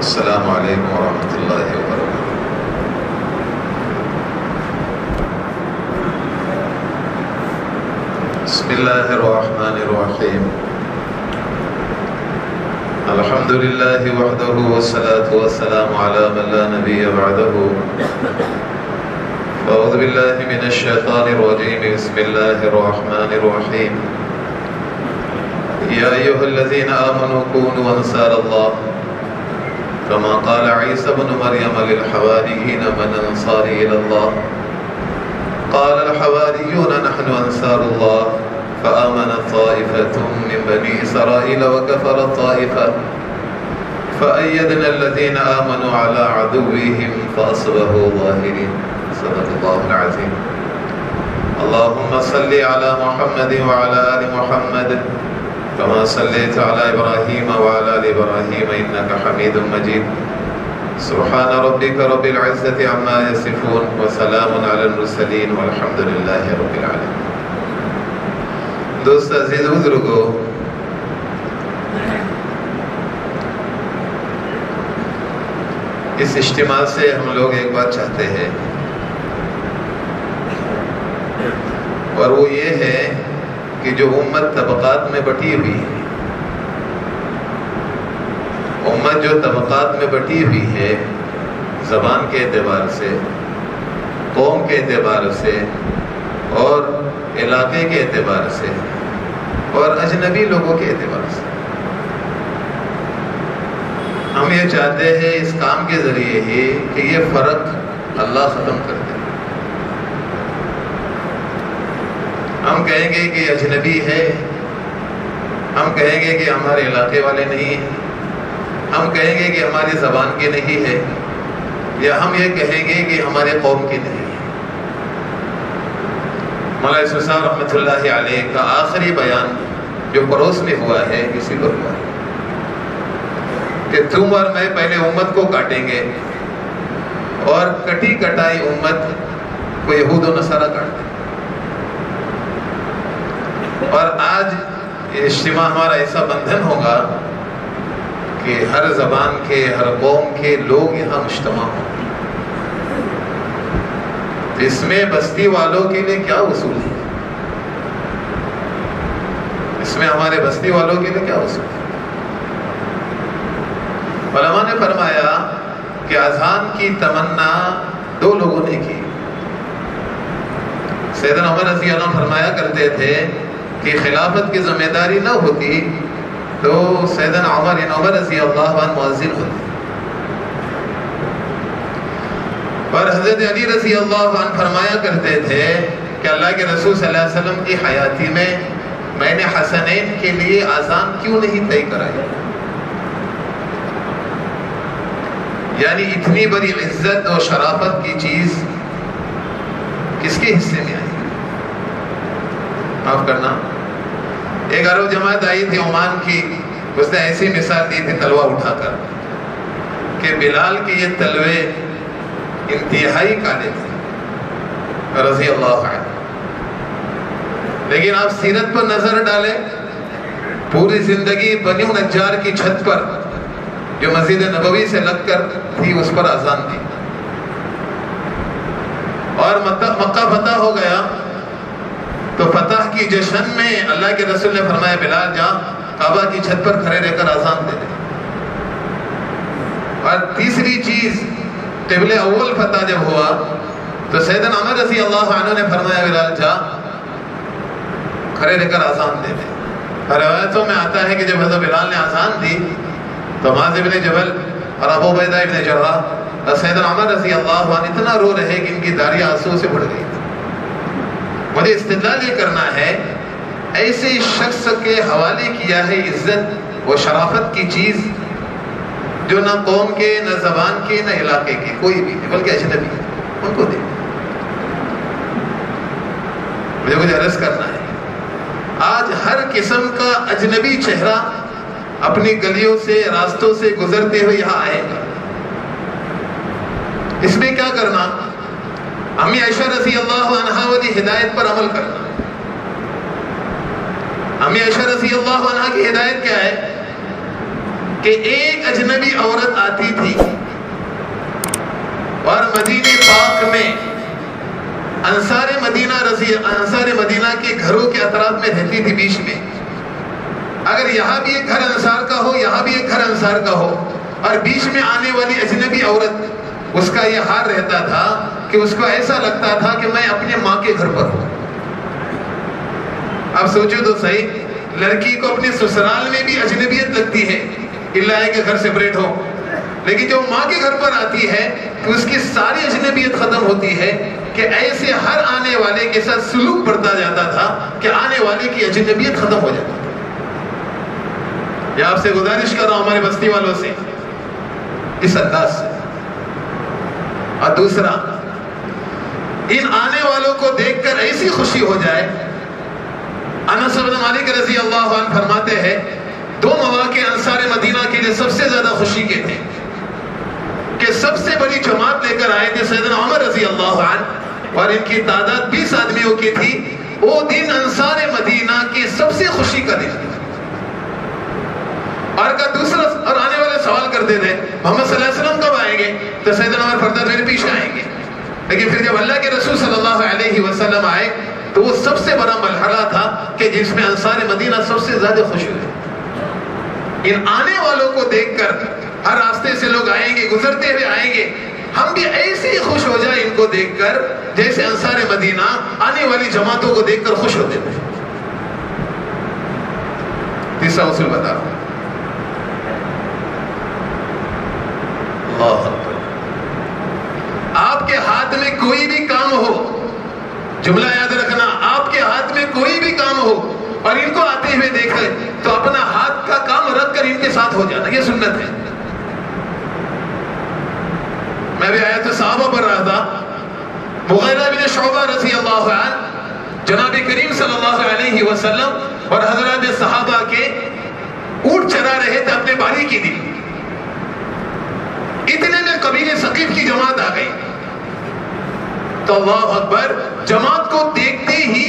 السلام علیکم ورحمۃ اللہ وبرکاتہ۔ بسم اللہ الرحمن الرحیم۔ الحمد للہ وحدہ والصلاة والسلام علی من لا نبی بعدہ۔ اعوذ باللہ من الشیطان الرجیم، بسم اللہ الرحمن الرحیم۔ یا ایھا الذین آمنوا کونوا انصار اللہ كما قال عيسى بن مريم للحواريين من أنصاري إلى الله قال الحواريون نحن أنصار الله فآمنت طائفة من بني إسرائيل وكفرت طائفة فأيدنا الذين آمنوا على عدوهم فأصبحوا ظاهرين صدق الله العظيم۔ اللهم صل على محمد وعلى آل محمد كما صليت على إبراهيم وعلى آل إبراهيم إنك حميد مجيد۔ سبحان ربك رب العزة عما يصفون وسلام على المرسلين والحمد لله رب العالمين۔ دوست عزیز بزرگو، اس اجتماع سے ہم لوگ ایک بات چاہتے ہیں، اور وہ یہ ہے کہ جو امت طبقات میں بٹی ہوئی ہے، امت جو طبقات میں بٹی ہوئی ہے، زبان کے اعتبار سے، قوم کے اعتبار سے، اور علاقے کے اعتبار سے، اور اجنبی لوگوں کے اعتبار سے، ہم یہ چاہتے ہیں اس کام کے ذریعے ہی کہ یہ فرق اللہ ختم کر دے۔ ہم کہیں گے کہ اجنبی ہے، ہم کہیں گے کہ ہمارے علاقے والے نہیں ہیں، ہم کہیں گے کہ ہماری زبان کے نہیں ہے، یا ہم یہ کہیں گے کہ ہمارے قوم کے نہیں ہے۔ مولانا یوسف صاحب رحمۃ اللہ علیہ کا آخری بیان جو پڑوس میں ہوا ہے اسی پر ہوا ہے کہ تم اور میں پہلے امت کو کاٹیں گے، اور کٹی کٹائی امت کو یہود و نصارہ کاٹ دیں۔ اور آج اجتماع ہمارا ایسا بندھن ہوگا کہ ہر زبان کے، ہر قوم کے لوگ یہاں مجتمع ہوں۔ اس میں بستی والوں کے لیے کیا اصول ہے؟ اس میں ہمارے بستی والوں کے لیے کیا اصول ہے؟ علماء نے فرمایا کہ اذان کی تمنا دو لوگوں نے کی۔ سیدنا عمر رضی اللہ عنہ فرمایا کرتے تھے کہ خلافت کی ذمہ داری نہ ہوتی تو سیدنا عمر رضی اللہ عنہ مؤذن ہوتے، اور حضرت علی رضی اللہ عنہ فرمایا کرتے تھے کہ اللہ کے رسول صلی اللہ علیہ وسلم کی حیاتی میں نے حسنین کے لیے اذان کیوں نہیں طے کرائی؟ یعنی اتنی بڑی عزت اور شرافت کی چیز کس کے حصے میں آئی؟ معاف کرنا، ایک عرب جماعت آئی تھی عمان کی، اس نے ایسی مثال دی تھی تلوہ اٹھا کر کہ بلال کے یہ تلوے انتہائی کالے تھے رضی اللہ عنہ، لیکن آپ سیرت پر نظر ڈالیں، پوری زندگی بنی نجار کی چھت پر جو مسجد نبوی سے لگ کر تھی اس پر اذان دی، اور مکہ فتح ہو گیا تو فتح کی جشن میں اللہ کے رسول نے فرمایا بلال جا کعبہ کی چھت پر کھڑے رہ کر اذان دے دے۔ اور تیسری چیز، قبل اول فتح جب ہوا تو سیدنا عمر رضی اللہ عنہ نے فرمایا بلال جا کھڑے رہ کر اذان دے دے۔ روایتوں میں آتا ہے کہ جب حضرت بلال نے اذان دی تو معاذ بن جبل اور ابو عبیدہ بن جراح اور سیدنا عمر رضی اللہ عنہ اتنا رو رہے کہ ان کی داڑیاں آنسو سے بڑھ گئی۔ مجھے استدلال یہ کرنا ہے، ایسے شخص کے حوالے کیا ہے عزت و شرافت کی چیز جو نہ قوم کے، نہ زبان کے، نہ علاقے کے کوئی بھی ہے، بلکہ اجنبی ہے، ان کو دے۔ مجھے کچھ عرض کرنا ہے، آج ہر قسم کا اجنبی چہرہ اپنی گلیوں سے، راستوں سے گزرتے ہوئے یہاں آئے گا۔ اس میں کیا کرنا؟ امی عائشہ رضی اللہ عنہا والی ہدایت پر عمل کرنا۔ امی عائشہ رضی اللہ عنہا کی ہدایت کیا ہے کہ ایک اجنبی عورت آتی مدینہ پاک میں انصار مدینہ کے گھروں کے اطراف میں رہتی تھی بیچ میں. اگر یہاں بھی ایک گھر انصار کا ہو، یہاں بھی ایک گھر انصار کا ہو، اور بیچ میں آنے والی اجنبی عورت، اس کا یہ حال رہتا تھا کہ اس کو ایسا لگتا تھا کہ میں اپنے ماں کے گھر پر ہوں. اب سوچو تو صحیح، لڑکی کو اپنے سسرال میں بھی اجنبیت لگتی ہے، اللہ ہے کہ گھر سیپریٹ ہو، لیکن جب ماں کے گھر پر آتی ہے تو اس کی ساری اجنبیت ختم ہوتی ہے کہ ایسے ہر آنے والے کے ساتھ سلوک بڑھتا جاتا تھا کہ آنے والے کی اجنبیت ختم ہو جاتی. یہ آپ سے گزارش کر رہا ہوں ہمارے بستی والوں سے اس انداز سے. اور دوسرا، ان آنے والوں کو دیکھ کر ایسی خوشی ہو جائے. انس بن مالک رضی اللہ عنہ فرماتے ہیں 2 مواقع انصار مدینہ کے لیے سب سے زیادہ خوشی کے تھے کہ سب سے بڑی جماعت لے کر آئے تھے سیدنا عمر رضی اللہ عنہ، اور ان کی تعداد 20 آدمیوں کی تھی. وہ دن انصار مدینہ کی سب سے خوشی کا دن تھا. اور کا دوسرا، اور آنے والے سوال کرتے تھے محمد صلی اللہ علیہ وسلم کب آئیں گے؟ تو سیدنا عمر فرماتے میرے پیچھے آئیں گے. لیکن پھر جب اللہ کے رسول صلی اللہ علیہ وسلم آئے تو وہ سب سے بڑا مرحلہ تھا کہ جس میں انصار مدینہ سب سے زیادہ خوش ہوئے. ان آنے والوں کو دیکھ کر ہر راستے سے لوگ آئیں گے، گزرتے ہوئے آئیں گے، ہم بھی ایسے ہی خوش ہو جائیں ان کو دیکھ کر جیسے انصار مدینہ آنے والی جماعتوں کو دیکھ کر خوش ہوتے تھے. تیسرا اصول بتا رہا ہوں. اللہ اکبر. آپ کے ہاتھ میں کوئی بھی کام ہو، جملہ یاد رکھنا، آپ کے ہاتھ میں کوئی بھی کام ہو اور ان کو آتے ہوئے دیکھے تو اپنا ہاتھ کا کام رکھ کر ان کے ساتھ ہو جانا، یہ سنت ہے. میں بھی آیت صحابہ پڑھ رہا تھا. مغیرہ بن شعبہ رضی اللہ عنہ جناب کریم صلی اللہ علیہ وسلم اور حضرات صحابہ کے اونٹ چرا رہے تھے اپنے باری کی دن. اتنے میں قبیلے ثقیف کی جماعت آ گئی تو اللہ اکبر، جماعت کو دیکھتے ہی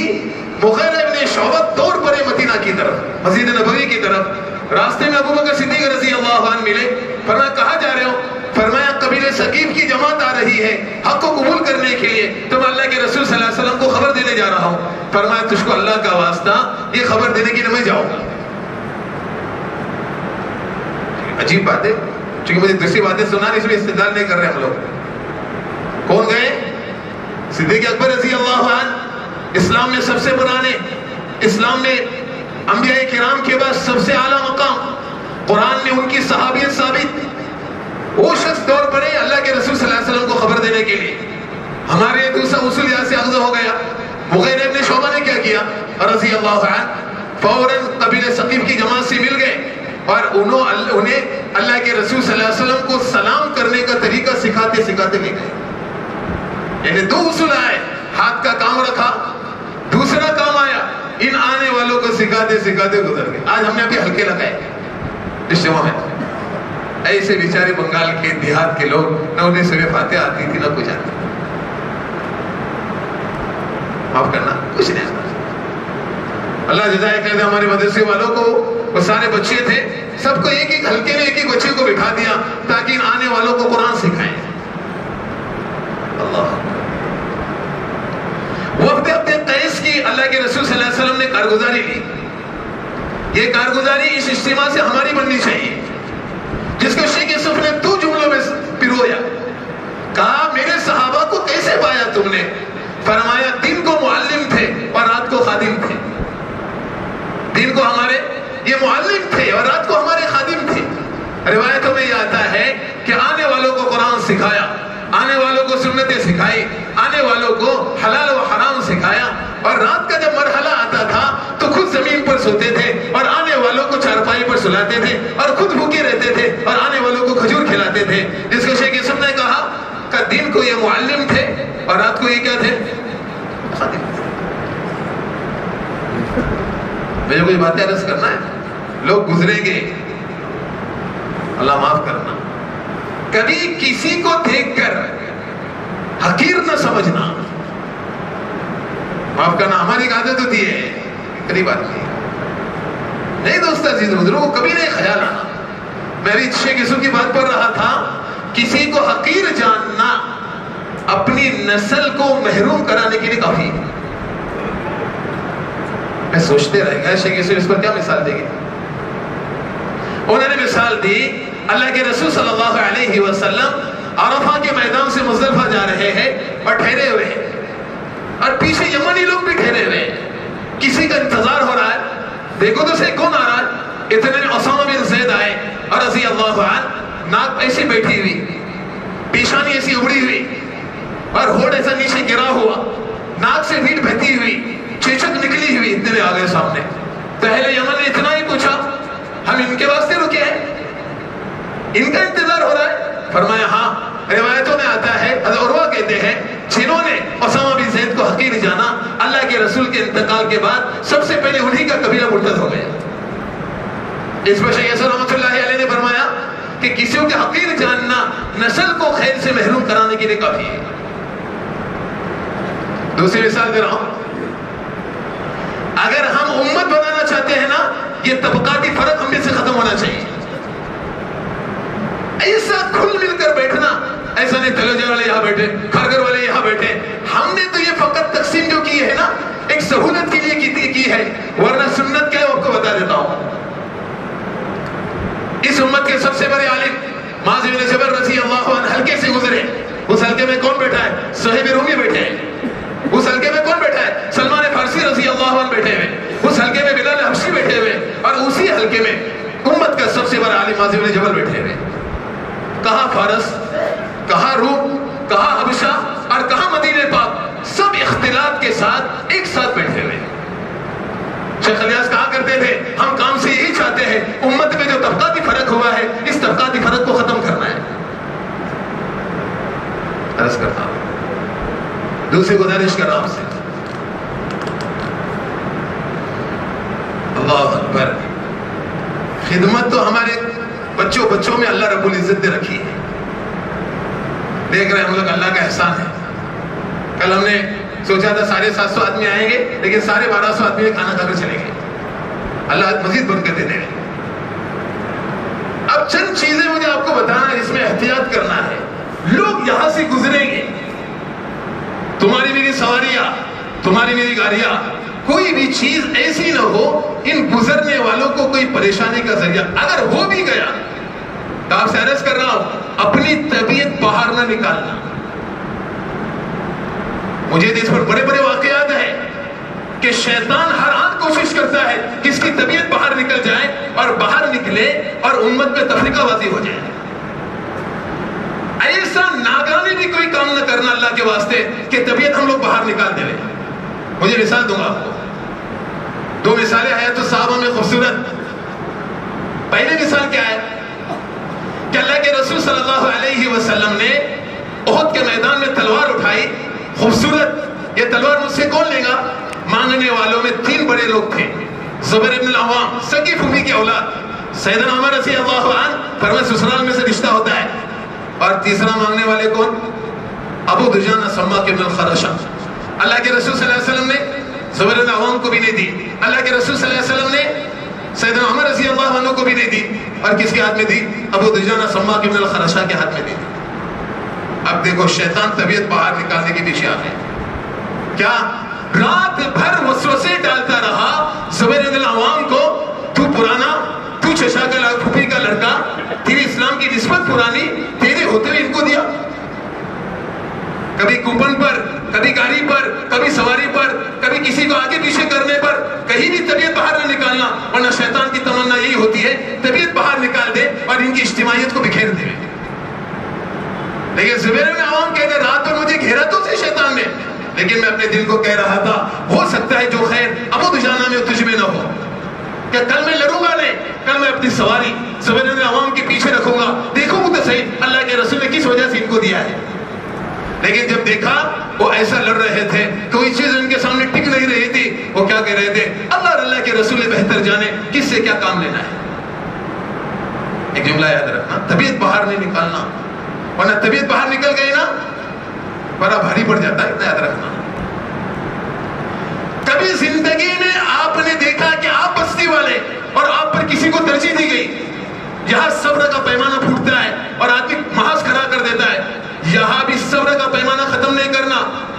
مغیرہ بن شعبہ دوڑ پڑے مدینہ کی طرف، مسجد نبوی کی طرف. راستے میں ابوبکر صدیق رضی اللہ عنہ ملے. فرمایا کہاں جا رہے ہو؟ فرمایا قبیلے ثقیف کی جماعت آ رہی ہے حق کو قبول کرنے کے لیے، تو میں اللہ کے رسول صلی اللہ علیہ وسلم کو خبر دینے جا رہا ہوں. فرمایا تجھ کو اللہ کا واسطہ یہ خبر دینے کے لیے میں جاؤں گا. عجیب بات ہے، چونکہ مجھے دوسری باتیں سنا اس میں استدلال نہیں کر رہے ہم لوگ. کون گئے؟ صدیق اکبر رضی اللہ عنہ، اسلام میں سب سے پرانے، اسلام میں انبیاء کرام کے بعد سب سے اعلیٰ مقام، قرآن میں ان کی صحابیت ثابت. وہ شخص دور پڑے اللہ کے رسول صلی اللہ علیہ وسلم کو خبر دینے کے لیے. ہمارے دوسرا اصول یہاں سے اخذ ہو گیا. مغیرہ بن شعبہ نے کیا کیا رضی اللہ عنہ؟ فوراً قبیلہ ثقیف کی جماعت سے مل گئے اور انہیں اللہ کے رسول صلی اللہ علیہ وسلم کو سلام کرنے کا طریقہ سکھاتے سکھاتے لے گئے. یعنی 2 اصول آئے، ہاتھ کا کام رکھا، دوسرا کام آیا ان آنے والوں کو سکھاتے سکھاتے گزر گئے. آج ہم نے ابھی ہلکے لگائے اس جمعہ میں. ایسے بیچارے بنگال کے دیہات کے لوگ، نہ انہیں سورہ فاتحہ آتی تھی نہ کچھ آتی. معاف کرنا، کچھ نہیں آتا. اللہ جزائے خیر ہمارے مدرسے والوں کو، وہ سارے بچے تھے، سب کو ایک ایک ہلکے میں ایک ایک بچے کو بٹھا دیا تاکہ ان آنے والوں کو قرآن سکھائیں. اللہ وقت اپنے قیس کی اللہ کے رسول صلی اللہ علیہ وسلم نے کارگزاری لی. یہ کارگزاری اس اجتماع سے ہماری بننی چاہیے، جس کو شیخ یوسف نے 2 جملوں میں پرویا. کہا میرے صحابہ کو کیسے پایا تم نے؟ فرمایا دن کو معلم تھے اور رات کو خادم تھے. دن کو ہمارے یہ معلم تھے اور رات کو ہمارے خادم تھے. روایتوں میں یہ آتا ہے کہ آنے والوں کو قرآن سکھایا، آنے والوں کو سنتیں سکھائی، آنے والوں کو حلال و حرام سکھایا، اور رات کا جب مرحلہ آتا تھا تو خود زمین پر سوتے تھے اور آنے والوں کو چارپائی پر سلاتے تھے اور خود بھوکے رہتے تھے اور آنے والوں کو کھجور کھلاتے تھے. جس کو شیخ یوسف نے کہا کہ دن کو یہ معلم تھے اور رات کو یہ کیا تھے؟ خادم. مجھے کوئی باتیں عرض کرنا ہے، لوگ گزریں گے، اللہ معاف کرنا. کبھی کسی کو دیکھ کر حقیر نہ سمجھنا. معاف کرنا، ہماری عادت ہوتی ہے قریب آدمی نہیں دوست عزیز بزرگوں کو کبھی نہیں خیال آنا. میں بھی شیخ یوسف کی بات پڑھ رہا تھا، کسی کو حقیر جاننا اپنی نسل کو محروم کرانے کے لیے کافی ہے. میں سوچتے رہ گیا شیخ یوسف اس پر کیا مثال دے گی. انہوں نے مثال دی اللہ کے رسول صلی اللہ علیہ وسلم عرفہ کے میدان سے مزدلفہ جا رہے ہیں اور ٹھہرے ہوئے ہیں اور پیچھے یمنی لوگ بھی ٹھہرے ہوئے ہیں. کسی کا انتظار ہو رہا ہے. دیکھو تو صحیح کون آ رہا ہے. اتنے میں اسامہ بن زید آئے اور رضی اللہ عنہ, ناک ایسی بیٹھی ہوئی, پیشانی ایسی اڑی ہوئی اور ہونٹ ایسا نیچے گرا ہوا, ناک سے پیٹ بہتی ہوئی, چیچک نکلی ہوئی. اتنے میں آ گئے سامنے. تو اہل یمن نے اتنا ہی پوچھا ہم ان کے واسطے رکے ہیں, ان کا انتظار ہو رہا ہے. فرمایا ہاں. روایتوں میں آتا ہے حضرت عروہ کہتے ہیں جنہوں نے اسامہ بن زید کو حقیر جانا اللہ کے رسول کے انتقال کے بعد سب سے پہلے انہی کا قبیلہ مرتد ہو گیا. اس پر شیخ یاسر رحمۃ اللہ علیہ نے فرمایا کہ کسی کو حقیر جاننا نسل کو خیر سے محروم کرانے کے لیے کافی ہے. دوسری مثال دے رہا ہوں. اگر ہم امت بنانا چاہتے ہیں نا, یہ طبقاتی فرق ہم میں سے ختم ہونا چاہیے. ایسا کھل مل کر بیٹھنا, ایسا نہیں تلوجہ والے یہاں بیٹھے, کھرگر والے یہاں بیٹھے. ہم نے تو یہ فقط تقسیم جو کی ہے نا ایک سہولت کے لیے کی ہے, ورنہ سنت کیا ہے وہ آپ کو بتا دیتا ہوں. اس امت کے سب سے بڑے عالم معاذ بن جبل رضی اللہ عنہ حلقے سے گزرے. اس حلقے میں کون بیٹھا ہے؟ صہیب رومی بیٹھے ہیں. اس حلقے میں کون بیٹھا ہے؟ سلمان فارسی رضی اللہ عنہ بیٹھے ہوئے. اس حلقے میں بلال حبشی بیٹھے ہوئے اور اسی حلقے میں امت کا سب سے بڑا عالم معاذ بن جبل بیٹھے ہوئے. کہاں فارس, کہاں روم, کہاں حبشہ اور کہاں مدینہ پاک, سب اختلاف کے ساتھ ایک ساتھ بیٹھے ہوئے. شیخ الیاس کہا کرتے تھے ہم کام سے یہی چاہتے ہیں امت میں جو طبقاتی فرق ہوا ہے اس طبقاتی فرق کو ختم کرنا ہے. عرض کرتا ہوں, دوسری گزارش کر رہا ہوں سے. اللہ اکبر. خدمت تو ہمارے بچوں میں اللہ رب العزت نے رکھی ہے. دیکھ رہے ہیں ہم لوگ, اللہ کا احسان ہے. کل ہم نے سوچا تھا 750 آدمی آئیں گے لیکن 1250 آدمی کھانا کھا کر چلیں گے. اللہ مزید بند کر دیتے ہیں. اب چند چیزیں مجھے آپ کو بتانا ہے, اس میں احتیاط کرنا ہے. لوگ یہاں سے گزریں گے, تمہاری میری سواریاں, تمہاری میری گاڑیاں, کوئی بھی چیز ایسی نہ ہو ان گزرنے والوں کو کوئی پریشانی کا ذریعہ. اگر ہو بھی گیا تو آپ سے عرض کر رہا ہوں اپنی طبیعت باہر نہ نکالنا. مجھے اس پر بڑے بڑے واقعات ہیں کہ شیطان ہر آن کوشش کرتا ہے کہ اس کی طبیعت باہر نکل جائے اور باہر نکلے اور امت میں تفریقہ بازی ہو جائے. ایسا ناگانے بھی کوئی کام نہ کرنا اللہ کے واسطے کہ طبیعت ہم لوگ باہر نکال دیں. مجھے مثال دوں گا آپ کو. 2 مثالیں حیات الصحابہ میں خوبصورت. پہلی مثال کیا ہے کہ اللہ کے رسول صلی اللہ علیہ وسلم نے احد کے میدان میں تلوار اٹھائی. خوبصورت. یہ تلوار مجھ سے کون لے گا؟ مانگنے والوں میں 3 بڑے لوگ تھے. زبیر ابن العوام, سگی پھوپھی کی اولاد. سیدنا عمر رضی اللہ عنہ, فرمایا سسرال میں سے رشتہ ہوتا ہے. اور تیسرا مانگنے والے کون؟ ابو دجانہ سماک ابن الخرشہ. اللہ کے رسول صلی اللہ علیہ وسلم نے زبیر ابن العوام کو بھی نہیں دی. اللہ کے رسول صلی اللہ علیہ وسلم نے سیدنا عمر رضی اللہ عنہ کو بھی نہیں دی. اور کس کے ہاتھ میں دی؟ ابو دجانہ سماک ابن الخرشہ کے ہاتھ میں دی. اب دیکھو شیطان طبیعت باہر نکالنے کے پیچھے آ گئے. کیا رات بھر وسوسے ڈالتا رہا زبیر ابن العوام کو, تو پرانا, تو چچا کا پھوپھی کا لڑکا, تیری اسلام کی نسبت پرانی, تیرے ہوتے ہوئے ان کو دیا. کبھی کوپن پر, کبھی گاڑی پر, کبھی سواری پر, کبھی کسی کو آگے پیچھے کرنے پر, کہیں بھی طبیعت باہر نہ نکالنا. ورنہ شیطان کی تمنا یہی ہوتی ہے طبیعت باہر نکال دے اور ان کی اجتماعیت کو بکھیر دے. لیکن زبیر بن عوام کہتے رات پر مجھے گھیرا تو سے شیطان نے, لیکن میں اپنے دل کو کہہ رہا تھا ہو سکتا ہے جو خیر ابو دجانہ میں تجھ میں نہ ہو. کہ کل میں لڑوں گا نہیں, کل میں اپنی سواری زبیر بن عوام کے پیچھے رکھوں گا, دیکھوں گا تو صحیح اللہ کے رسول نے کس وجہ سے ان کو دیا ہے. لیکن جب دیکھا وہ ایسا لڑ رہے تھے, کوئی چیز ان کے سامنے ٹک نہیں رہی تھی, وہ کیا کہہ رہے تھے, اللہ کے رسول بہتر جانے کس سے کیا کام لینا ہے. ایک جملہ یاد رکھنا, طبیعت باہر نہیں نکالنا, ورنہ طبیعت باہر نکل گئی نا بڑا بھاری پڑ جاتا ہے. اتنا یاد رکھنا. کبھی زندگی میں آپ نے دیکھا کہ آپ بستی والے اور آپ پر کسی کو ترجیح دی گئی, یہاں صبر کا پیمانہ پھوٹتا ہے اور آدمی محاذ کھڑا کر دیتا ہے, یہاں بھی صبر کا پیمانہ ختم نہیں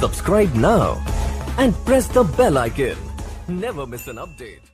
Subscribe now and press the bell icon. Never miss an update.